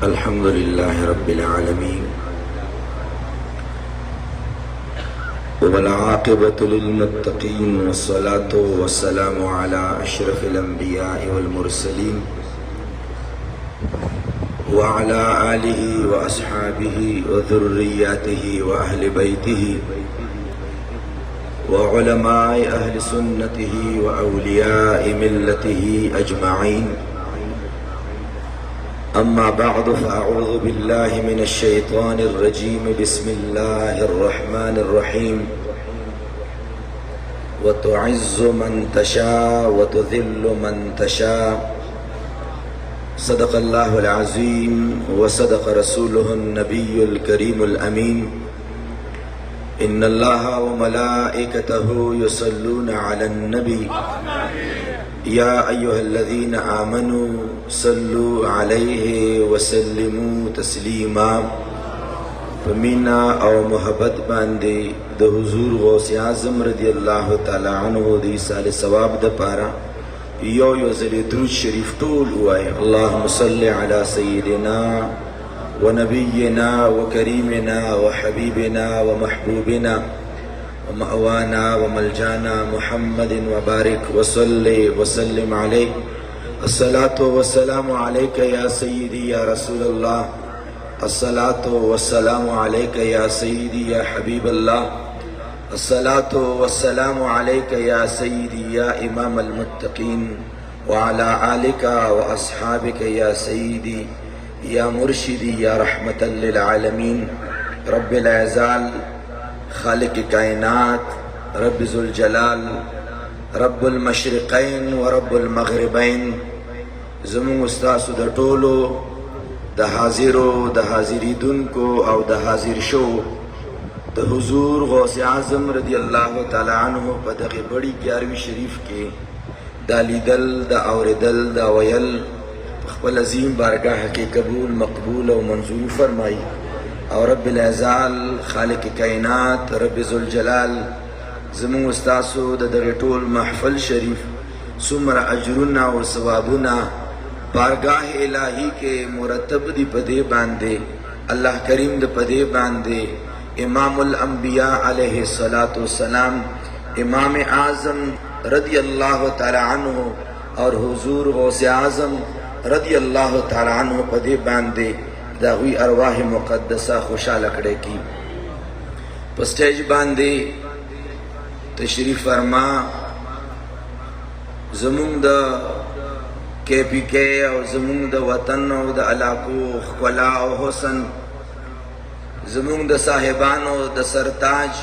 अल्हम्दुलिल्लाहि रब्बिल आलमीन वल आक़िबतु लिल मुत्तक़ीन वस्सलातु वस्सलामु अला अशरफिल अंबिया'i वल मुरसलीन व अला आलिहि व अस्हाबिहि व ज़ुर्रिय्यतिहि व अहलि बैतिहि व उलमाए अहल सुन्नतिहि व औलियाए मिल्लतिहि अजमाइन। अम्मा बअद फ़अऊज़ु बिल्लाहि मिनश शैतानिर रजीम। बिस्मिल्लाहिर रहमानिर रहीम। व तुअज़्ज़ु मन तशा व तुज़िल्लु मन तशा। सदक़ल्लाहुल अज़ीम व सदक़ रसूलुहुन नबियुल करीमुल अमीन। इन्नल्लाह व मलाइकतहु युसल्लूना अलन नबी या अय्युहल्लज़ीना आमनू सल्लू अलैहि व सल्लिमू तस्लीमा। मीना और मोहब्बत बांदे द हुजूर गौसे आज़म रज़ियल्लाहु तआला अन्हु दी साल सवाब द पारा यो ज़ली दुरूद शरीफ टूल हुआए। अल्लाहुम्मा सल्लि अला सय्यिदिना व नबिय्यिना व करीमिना व हबीबिना व महबूबिना व मअवाना व मलजाना मुहम्मदिन व बारिक व सल्लि व सल्लिम अलैहि। अस्सलातु वस्सलामु अलैका या सय्यिदी या रसूलल्लाह। अस्सलातु वस्सलामु अलैका या सय्यिदी या हबीबल्लाह। अस्सलातु वस्सलामु अलैका या सय्यिदी या इमामल मुत्तकीन व अला आलिका व अस्हाबिका या सय्यिदी या मुर्शिदी या रहमतल लिल आलमीन। रब्बिल इज़्ज़ाल खालिक कायनात रब्बि ज़ुल जलाल रब्बुल मशरिक़ैन व रब्बुल मग़रिबैन। ज़मूं उस्ताद द टोलो द हाजिरो द हाजिरीदुन को और द हाजिर शो द हुजूर गौसे आज़म रज़ियल्लाहु तआला अन्हु पदक़ बड़ी 11वीं शरीफ के दाली दल द औरदल द वयल ख़ुल अज़ीम बारगाह के कबूल मकबूल और मंजूर फरमाई। और रब्बिल इज़्ज़ाल खालिक कायनात रब्बि ज़ुल जलाल ज़मूं उस्तासो द टोल महफ़ल शरीफ सुमर अजरुना व सवाबुना बारगाह इलाही के मुरतब दी पदे बांधे अल्लाह करीम द पदे बांधे इमामुल अंबिया अलैहिस्सलातु वस्सलाम इमाम आज़म रज़ियल्लाहु तआला अन्हु और हुजूर गौसे आज़म रज़ियल्लाहु तआला अन्हु पदे बांधे दावी अरवाह मुक़द्दसा खुशा लकड़े की स्टेज बांधे तशरीफ फरमा। ज़मूं द KPK और ज़मूं द वतन और द इलाक़ो ख़ुला और हुसन ज़मूं द साहिबानो द सरताज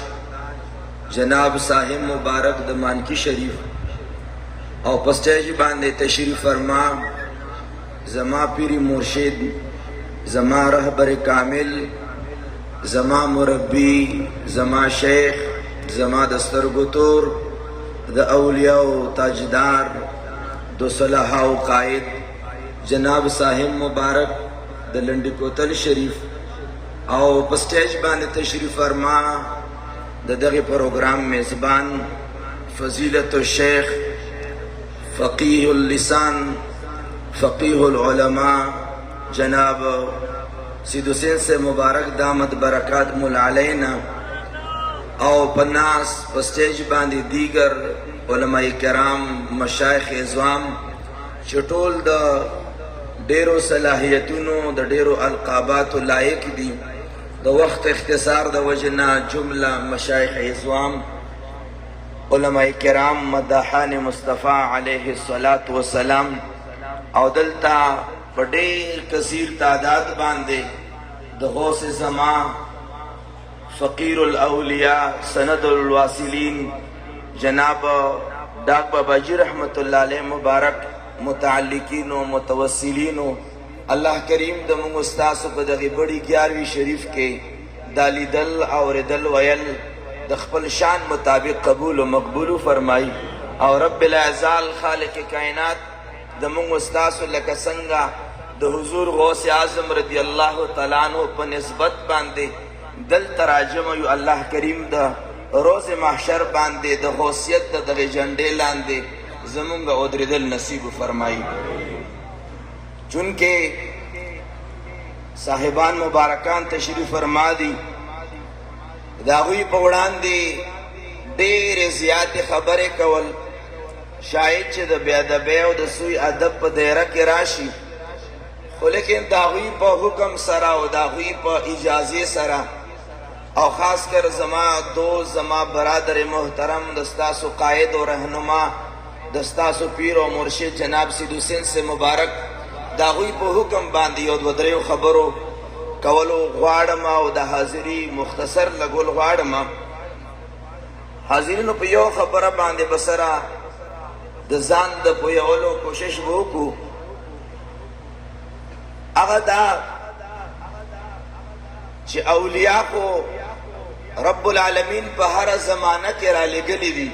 जनाब साहिब मुबारक द मानकी शरीफ और स्टेज बांधे तशरीफ फरमा। ज़मा पीरी मुर्शिद ज़मा रहबर कामिल ज़मा मुरब्बी ज़मा शेख ज़मा दस्तर गुतूर द औलिया ताजदार दो सलाहा कायद जनाब साहिब मुबारक द लंडी कोतल शरीफ और स्टेज बांधे तशरीफ फरमा। द दगे प्रोग्राम मेज़बान फजीलत शेख फ़क़ीहुल लिसान फ़क़ीहुल उलमा जनाब सीद हुसैन से मुबारक दामद बरक़ात मुलालैना और पन्नास स्टेज बांधी दीगर उलमाए कराम मशाइख इज़्वाम चटोल द डेरो सलाहियतुनो द डेरो अलक़ाबात लायक दी द वक्त इख्तिसार द वजना जुमला मशाइख इज़्वाम उलमाए कराम मदाहान मुस्तफ़ा अलैहिस्सलातु वस्सलाम और दलता बड़ेर कसीर तादाद बांधे द गौस ज़मा फ़कीरुल औलिया सनदुल वासिलीन जनाब डाक बाबाजी रहमतुल्लाह अलैह मुबारक मुतअल्लिकीन व मुतवस्सिलीन अल्लाह करीम दमंग उस्ताद बदगी बड़ी 11वीं शरीफ के दाली दल और दल वयल द ख़ुल शान मुताबिक कबूल व मकबूल फरमाई। और रब्बिल इज़्ज़ाल खालिक कायनात दमंग उस्ताद लका संगा द हुजूर गौसे आज़म रज़ियल्लाहु तआला अन्हु पर निस्बत बांधे दल तराजम यू अल्लाह करीम द रोज़ महशर बांधे द गौसियत द दगे झंडे लांदे ज़मूंगा उदरिदल नसीब फरमाई। चुनके صاحبان مبارکان تشریف فرما دي. د هغوی په وړاندې ډېرې زیاتې خبرې کول شاید چې د بېادبۍ او د سوی ادب په دایره کې راشي، خو لیکن د هغوی په حکم سره او د هغوی په اجازې سره او خاص کر زما دوست زما برادر محترم د ستاسو قائد و رهنما د ستاسو پیر او مرشد جناب سید حسین سے مبارک د هغوی په حکم باندې یو دوه دریو خبرو کولو غواړم او د حاضري مختصر لګول غواړم. حاضرینو په یو خبره باندې بسره د ځان د پوهولو کوشش وکړو، هغه دا چې اولیاء خو رب العالمین په هر زمانه کې را لېږلي دي،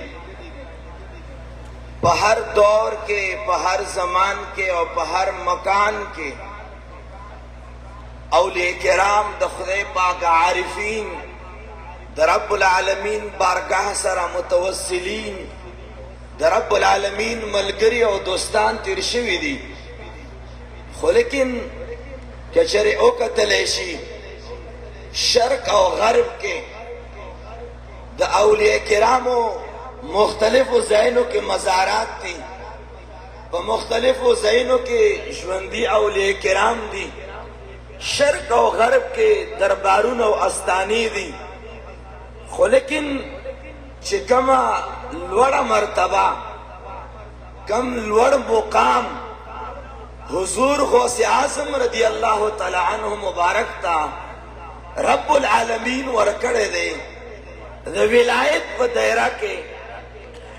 په هر دور کې، په هر زمان کې او په هر مکان کې اولیاء کرام د خدای پاک عارفین د رب العالمین بارگاہ سره متوسلین د رب العالمین ملګری او دوستان تیر شوي دي. خو لیکن که چېرې وکتلی شي شرق او غرب کې د اولیاء کرامو مختلفو ځایونو کې مزارات دي، په مختلفو ځایونو کې ژوندي اولیاء کرام دي، شرق او غرب کې دربارونه او استانې دي. خو لیکن چې کومه لوړه مرتبه کم لوړ مقام حضور غوث اعظم رضی اللہ تعالی عنہ مبارک تا رب العالمین ورکڑے دے د ولایت په دایره کې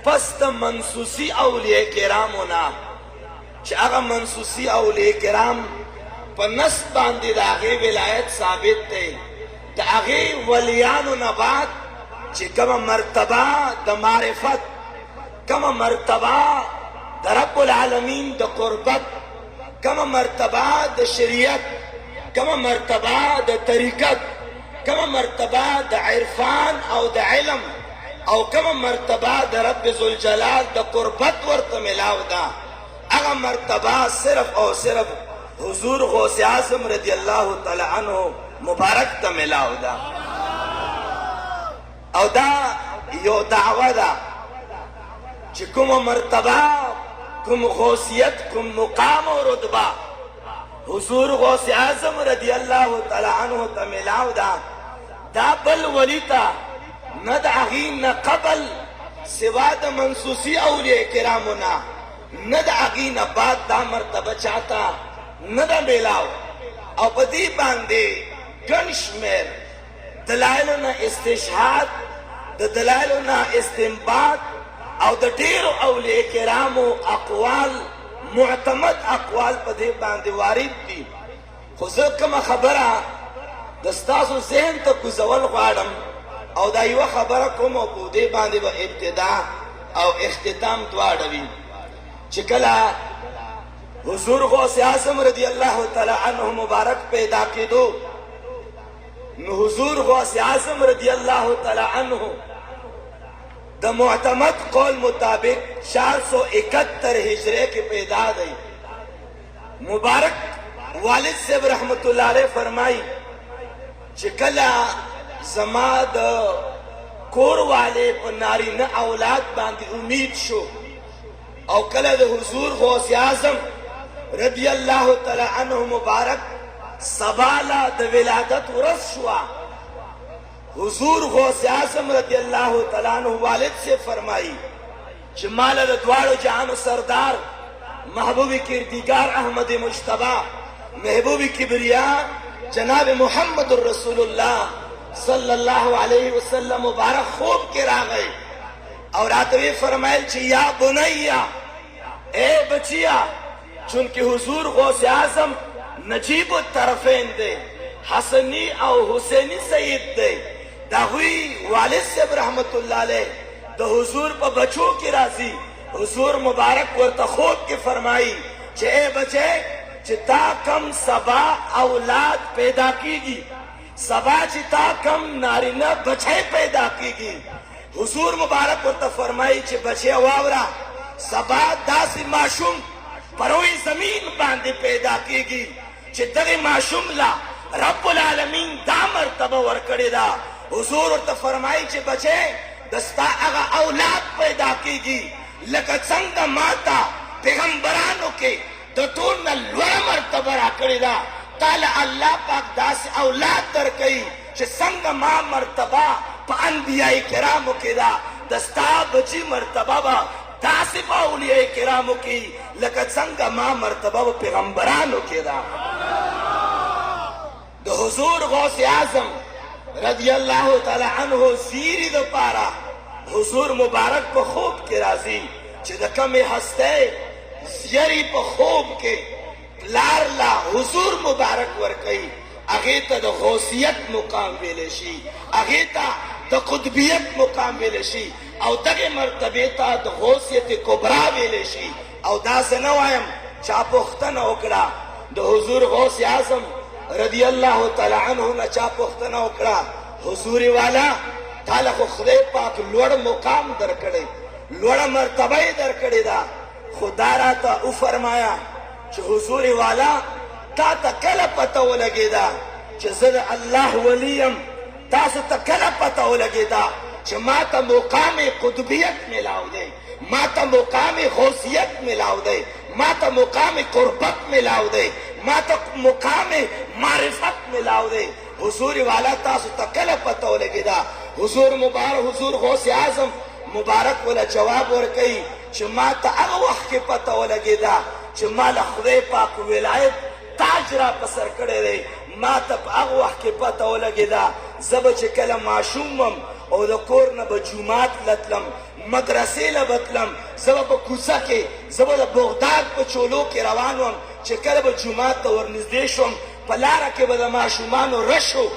پس د منصوصي اولیاء کرامونا چې هغه منصوصي اولیاء کرام په نص باندې د هغې ولایت ثابت دی، د هغې ولیانو نه بعد چې کومه مرتبه د معرفت، کومه مرتبه د رب العالمین د قربت، کومه مرتبه د شریعت، کومه مرتبه د طریقت، کومه مرتبه د عرفان او د علم او کومه مرتبه د رب ذوالجلال د قربت ورته ملاو ده، هغه مرتبه صرف او صرف حضور غوث اعظم رضی اللہ تعالی عنہ مبارک ته ملاو ده. او دا یو دعوه ده چې کومه مرتبه، کوم غوثیت، کوم مقام او رتبه حضور غوث اعظم رضی اللہ تعالی عنہ ته ملاو ده، دا بل ولی ته نه د هغې نه قبل سوا د منصوصي اولیاء کرامو نه، نه د هغې نه بعد دا مرتبه چاته نه ده میلاو. او په دې باندې ګڼ شمېر دلایلو نه استشهاد، د دلایلو نه استنباط او د ډېرو اولیاء کرامو اقوال، معتمد اقوال په دې باندې وارد دي. خو زه کومه خبره د ستاسو ذهن ته کوزول غواړم او دا یوه خبره کوم او په دې باندې به ابتدا او اختتام دواړه وي چې کله حضور غوث اعظم رضی اللہ تعالی عنہ مبارک پیدا کېدو، نو حضور غوث اعظم رضی اللہ تعالی عنہ د معتمد قول مطابق 471 ہجرے کے پیدا دی. مبارک والد صاحب رحمت اللہ علیہ فرمائی چې کله زما د کور والے په نارینه اولاد باندې امید شو او کله د حضور غوث اعظم رضی اللہ تعالی عنہ مبارک سبالا د ولادت ورځ شوه، حضور غوث اعظم رضی اللہ تعالی عنہ والد سے فرمائی چې مالا د دواړو جهانو سردار محبوب کردگار احمد مجتبی محبوب کبریا جناب محمد رسول اللہ صلی اللہ علیہ وسلم مبارک خوب کے راغئے اور راته فرمائل چې یا بنیا اے بچیا، چونکہ حضور غوث اعظم نجیب الطرفین دے، حسنی او حسینی سید دے، دا ہوئی والد صاحب رحمت اللہ علیہ دا حضور پا بچوں کی راضی حضور مبارک ورطا خوب کی فرمائی چې اے بچے چې تا کم سبا اولاد پیدا کی گی، سبا چې تا کم نارینه بچے پیدا کی گی. حضور مبارک ورطا فرمائی چې بچے واورا سبا داسی معشوم پروی زمین باندې پیدا کیږي چې دغه معشوم لا رب العالمین دا مرتبه ورکړې ده. حضور ورته فرمایي چې بچې د ستا هغه اولاد پیدا کیږي لکه څنګه ماته پیغمبرانو کې د ټول نه لوړه مرتبه راکړې ده، تاله الله پاک داسې اولاد درکوي چې څنګه ما مرتبه په انبیاء کرامو کې ده، د ستا بچي مرتبه به داسې په اولیاء کرامو کې لکه څنګه ما مرتبه په پیغمبرانو کې ده. د حضور غوث اعظم رضی الله تعالی عنه زیری د پاره حضور مبارک په خوب کې راځي چې د کمې هستۍ زیری په خوب کې پلار لا حضور مبارک ورکوي، هغې ته د غوثیت مقام ویلی شي، هغې ته د قطبیت مقام ویلی شي، او دغې مرتبې ته د غوثیت کبرا ویلی شي. او داسې نه وایم چا پوښتنه وکړه د حضور غوث اعظم رضی الله تعالی عنه نه چا پوښتنه وکړه حضور والا تاله خو خدای پاک لوړ مقام درکړی، لوړه مرتبه یې درکړې ده، خو دا راته وفرمایا چې حضور والا تا ته کله پته ولګېده چې زه د الله ولی یم؟ تاسو ته کله پته ولګېده چې ما ته مقام قطبیت ملاو دی، ما ته مقام غوثیت ملاو دی، ما ته مقام قربت ملاو دی، ما ته مقام معرفت ملاو دی؟ حضور والا تاسو ته کله پته ولګېده؟ حضور مبارک حضور غوث اعظم مبارک ولا جواب ورکوي چې ما ته هغه وخت کې پته ولګېده چې ما له خدای پاک ولایت تاج را په سر کړی دی، ما ته په هغه وخت کې پته ولګېده زه به چې کله ماشوم وم او د کور نه به جومات لتلم، مدرسې له به تلم، زه به په کوڅه کې زه به د بغداد په چولو کې روان وم، چې کله به جومات ته ورنږدې شوم په لاره کې به د ماشومانو رش و،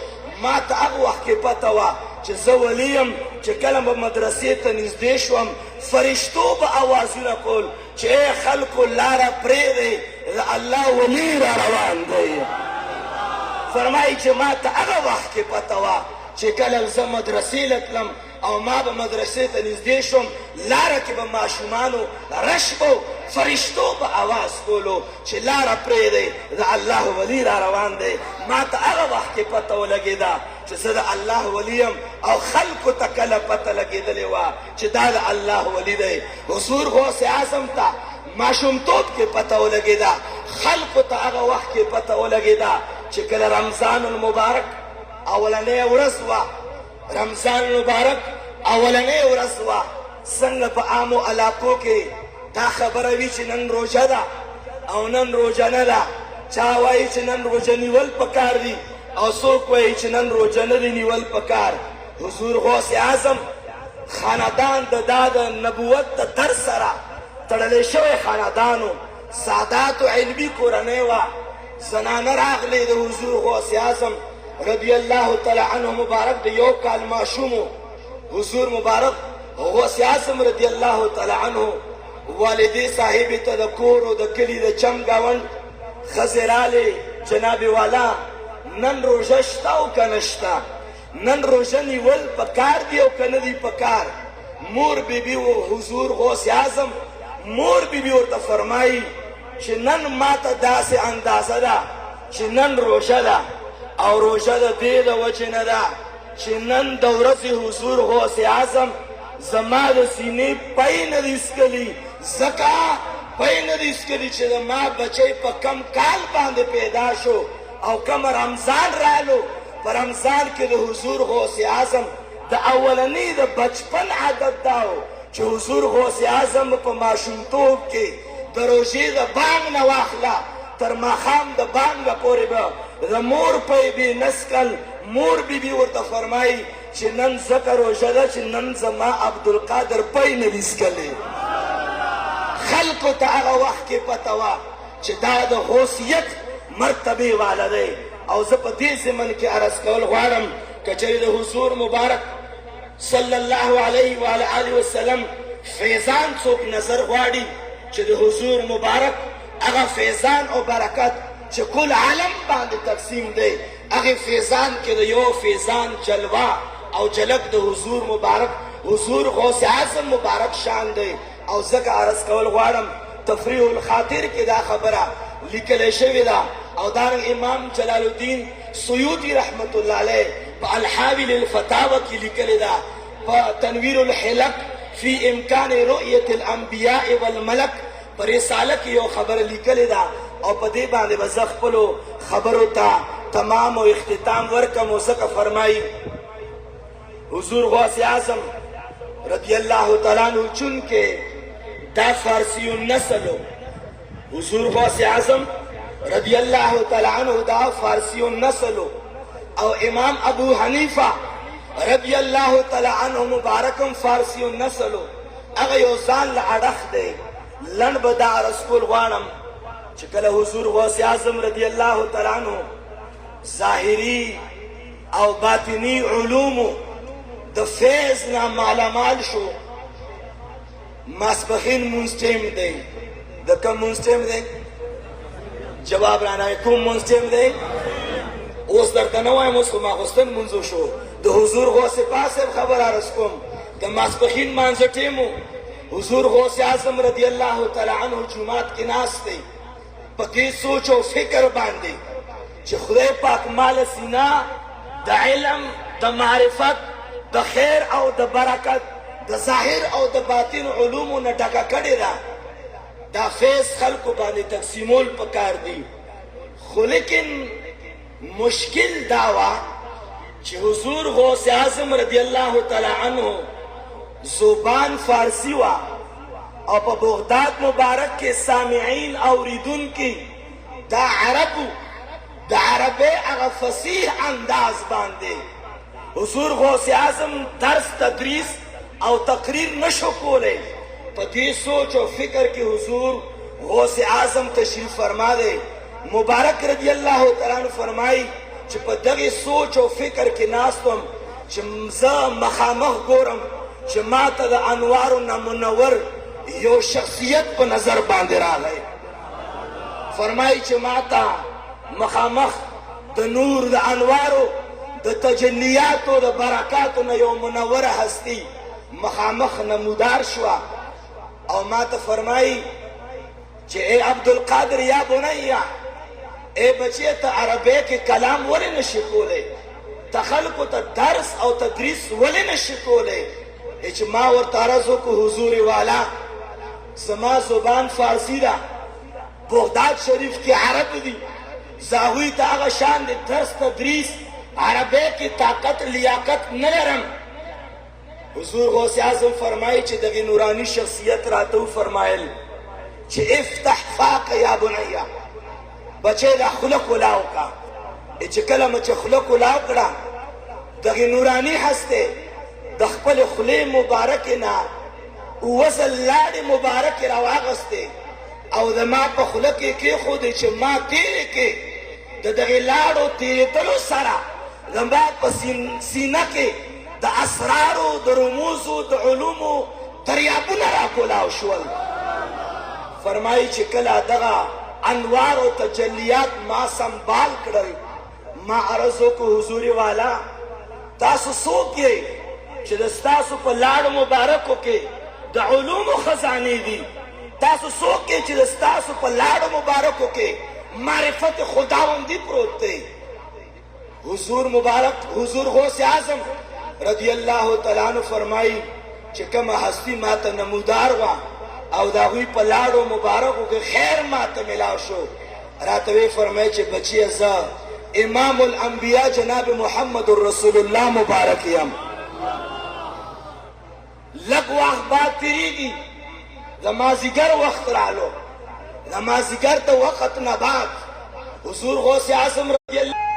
ما ته هغه وخت کې پته وه چې زه ولی یم، چې کله به مدرسې ته نږدې شوم فرشتو به اوازونه کول چې ای خلکو لاره پرېږدئ د الله ولی را روان دی. فرمایي چې ما ته هغه وخت کې پته وه چې کله زه مدرسې له تلم او ما به مدرسې ته نږدې شوم لاره کې به ماشومانو رش به فرشتو به اواز کولو چې لاره پرېږدئ د الله ولی را روان دی. ما ته هغه وخت کې پته ولګېده چې زه د الله ولی یم، او خلکو ته کله پته لګېدلې وه چې دا د الله ولی دی. حضور غوث اعظم ته ماشومتوب کې پته ولګېده، خلکو ته هغه وخت کې پته ولګېده چې کله رمضان المبارک اولنۍ ورځ وه، رمضان المبارک اولنۍ ورځ وه، څنګه په عامو علاقو کې دا خبره وي چې نن روژه ده او نن روژه نه ده، چا وایي چې نن روژه نیول پکار دي او څوک وایي چې نن روژه نه دي نیول پکار. حضور غوث اعظم خاندان د دا د نبوت د در سره تړلی شوی خاندانو، ساداتو علمي کورنۍ وه، زنانه راغلې د حضور غوث اعظم رضی الله تعالی عنه مبارک د یو کال ماشوم و. حضور مبارک غوث اعظم رضی الله تعالی عنه والدې صاحبې ته د کور او د کلي د چم ګاونډ ښځې رالې جناب والا نن روژه شته او که نه شته، نن روژه نیول پکار دي او که نه دي پکار؟ مور بیبي و حضور غوث اعظم مور بیبي ورته فرمایي چې نن ماته داسې اندازه ده چې نن روژه ده، او روژه د دې د وجې نه ده چې نن د ورځې حضور غوث اعظم زما د سینې پی نه دي څکلي، ځکه پی نه دي څکلي چې د ما بچی په کم کال باندې پیدا شو او کم رمضان رالو، په رمضان کې د حضور غوث اعظم د اولنۍ د بچپن عادت دا و چې حضور غوث اعظم په ماشومتوب کې د روژې د بانګ نه واخله تر ماښام د بانګه پورې به د مور پی بې نسکل. مور بیبي ورته فرمایي چې نن ځکه روژه ده چې نن زما عبدالقادر پی نه دي څکلی. خلکو ته هغه وخت کې پته وه چې دا د غوثیت مرتبې والا دی. او زه په دې ضمن کې عرض کول غواړم که چېرې د حضور مبارک صلی الله علیه وعلى آله وسلم فیضان څوک نظر غواړي چې د حضور مبارک هغه فیضان او برکت چې کل عالم باندې تقسیم دی، هغې فیضان کې د یو فیضان جلوه او جلک د حضور مبارک حضور غوث اعظم مبارک شان دی. او ځکه عرض کول غواړم تفریح الخاطر کې دا خبره لیکلی شوې ده، او دارنګ امام جلال الدین سیوطی رحمت اللہ علیہ پا الحاوی للفتاوہ کی لکلی دا پا تنویر الحلق فی امکان رؤیت الانبیاء والملک پر رسالہ کی یو خبر لکلی دا اور پا دے باندے بزخ پلو خبرو تا تمام و اختتام ورکم و زکا فرمائی حضور غوث اعظم رضی اللہ تعالیٰ عنہ چن کے دا فارسی النسلو حضور غوث اعظم رضی اللہ تعالیٰ عنہ دا فارسی النسلو او امام ابو حنیفہ رضی اللہ تعالیٰ عنہ مبارکم فارسی النسلو اگا یو زان لعڑخ دے لن بدا رسول غوانم چکل حضور غوث اعظم رضی اللہ تعالیٰ عنہ ظاہری او باطنی علوم د فیض نا معلومال شو ماسپخین منستیم دے د کم منستیم دے جواب رانا ہے کم منستیم دے اوس در تنوائی مسلمان غستن منزو شو د حضور غوث پاس خبر آرس کم د ماسپخین مانزٹیمو حضور غوث اعظم رضی اللہ تعالی عنہ جماعت کی ناس دے پکی سوچ و فکر باندے چی خدای پاک مال سینا دا علم دا معرفت دا خیر او دا برکت دا ظاہر او دا باطن علومو نا ڈکا کڑی دا دا فیض خلقو باندے تقسیمول پکار دی خو لیکن مشکل داوا چی حضور غوث اعظم رضی اللہ تعالی عنہ زبان فارسی وا او پا بغداد مبارک کے سامعین اوریدن کی دا عربو دا عربی اغا فصیح انداز باندے حضور غوث اعظم درس تدریس او تقریر نشو کولے پا دی سوچ و فکر کی حضور غوث اعظم تشریف فرما دے مبارک رضی اللہ تعالیٰ عنہ فرمائی چی پا دغی سوچ و فکر کی ناستم چی مزا مخامخ گورم چی ماتا دا انوار نا منور یو شخصیت پا نظر باندے را گئے فرمائی چی ماتا مخامخ دا نور دا انوارو دا تجلیاتو دا برکاتو نا یو منور ہستی مخامخ نمودار شوا او ما تا فرمائی چی اے عبدالقادر یا بنیا اے بچے تا عربے کے کلام ولی نشکولے تا خلقو تا درس او تدریس ولی نشکولے اے چی ما ورطارزو کو حضور والا زما زبان فارسی دا بغداد شریف کی عرب دی زاوی تا اغا شان دی درس تدریس عربے کی طاقت لیاقت نلرم حضور غوث اعظم فرمائی چی دغی نورانی شخصیت راتو فرمائل چی افتح فاق یا بنیا بچے دا خلق ولاو کا اچی کلم چی خلق ولاو کڑا دغی نورانی ہستے دخپل خلی مبارکنا وزل لاد مبارک رواغستے او دا ما پا خلقی کی خود چی ما تیرے کے دا دغی لادو تیرے تلو سارا دا ما پا سینہ کے دا اسرارو دا رموزو دا علومو دریابو نراکو لاو شول فرمائی چی کلا دغا انوار و تجلیات ما سنبال کردی ما عرضو کو حضوری والا تاسو سوکے چی دستاسو پا لاد مبارکو کے دا علوم و خزانی دی تاسو سوکے چی دستاسو پا لاد مبارکو کے معرفت خداوندی پروتے حضور مبارک حضور غوث اعظم رضی اللہ تعالیٰ عنہ فرمائی چی کم ہستی ماتا نمودار وا او داوی پا لادو مبارکو کے خیر ماتا ملاو شو راتوی فرمائی چی بچی ازا امام الانبیاء جناب محمد الرسول اللہ مبارکیم لگ وقت بات تیری گی نمازگر وقت رالو نمازگر تا وقت نبات حضور غوث اعظم رضی اللہ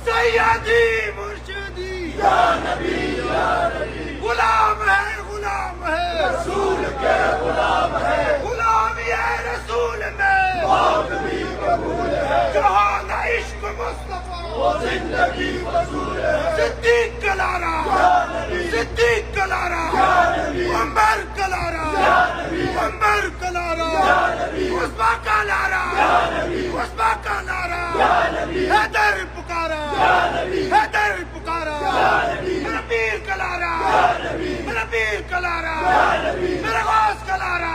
سیدی مرشدی یا نبی غلام ہے رسول کے غلام ہے हैदर पुकारा, हैदर पुकारा, मेरा पीर कलारा, मेरा पीर कलारा, मेरा गौस कलारा,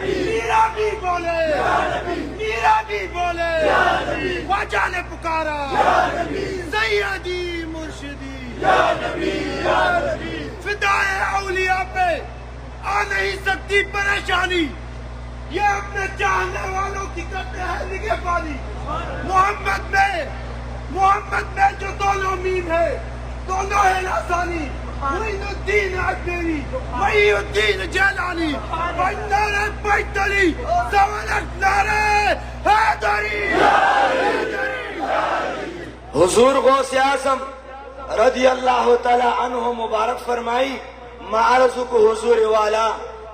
मीरा भी बोले, मीरा भी बोले, ख्वाजा ने पुकारा, सैयदी मुर्शिदी, फिदाए औलिया पे आ नहीं सकती परेशानी, ये अपने चाहने वालों की करते हैं निगहबानी। मोहम्मद में जो दोनों मीन है, दोनों है लासानी, मुइनुद्दीन अजमेरी, मुइनुद्दीन जैलानी, बंदर बैतली, सवनक नारे हैदरी। हुजूर गौसे आज़म रदी अल्लाह तआला अन्हु मुबारक फरमाई, मारज़ु को हुजूर वाला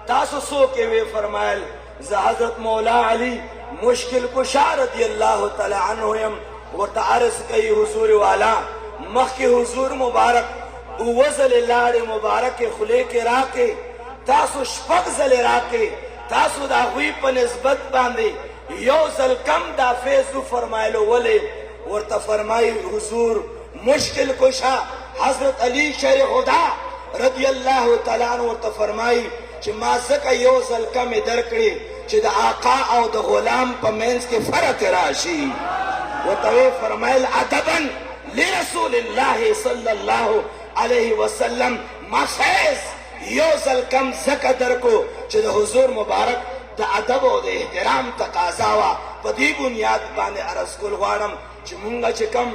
तासु सो के वे फरमायल, हज़रत मौला अली मुश्किल कुशा रदी अल्लाह तआला अन्हु वो तारस कई हुजूर वाला मख के हुजूर मुबारक वज़ल लाड़ मुबारक के खुले के राके तासु शपक ज़ले राके तासु दा हुई पर निस्बत बांधे यो ज़ल कम दा फेज़ु फरमायलो वले वर्ता फरमाई हुजूर मुश्किल कुशा हजरत अली शेर खुदा रदी अल्लाह तआला अन्हु वर्ता फरमाई कि माज़का यो ज़ल कम दरकड़े कि द आका और द गुलाम पर मेंस के फर्क राशि वो तवे फरमाइल अदबन ले रसूलिल्लाह सल्लल्लाहु अलैहि वसल्लम मफैज यो ज़ल कम ज़कदर को कि द हुजूर मुबारक द अदब और द एहतराम तकाज़ावा पदी बुनियाद बांधे अरज़ कुल वारम कि मुंगा चे कम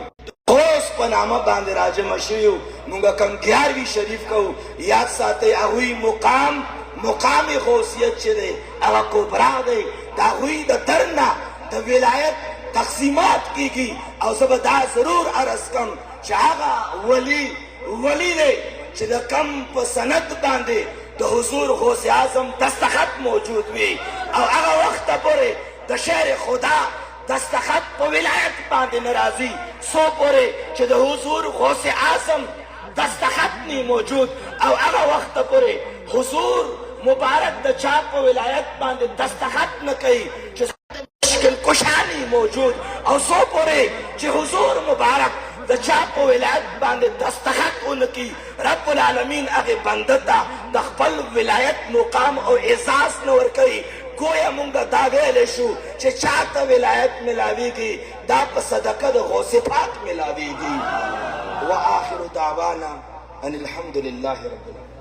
खोस पनामा बांधे राज मशरियु मुंगा कम 11वीं शरीफ को याद साथे अहुई मुकाम मुकामी खोसियत चले अवा को बरा दे दाहुई द दरना द विलायत तकसीमात की गई और सब दा जरूर अरज़ कम चागा वली ने चिद कम पसनत बांधे तो हुजूर गौसे आज़म दस्तखत मौजूद हुई और अगा वक्त परे द शेर खुदा दस्तखत पर विलायत बांधे नाराजी सो परे चिद हुजूर गौसे आज़म दस्तखत नहीं मौजूद और अगा वक्त परे हुजूर मुबारक द चाप विलायत बांधे दस्तखत न कई मुश्किल कुशानी मौजूद और सो पोरे कि हुजूर मुबारक द चाप विलायत बांधे दस्तखत उनकी रब्बुल आलमीन आगे बंदता द खपल विलायत मुकाम और एजाज न वर कई गोया मुंगा दागे लेशु कि चाहता विलायत मिलावीगी दा सदका द गौसे पाक मिलावीगी व आखिर दावाना अनिल हम्दुलिल्लाहि रब्बिल आलमीन।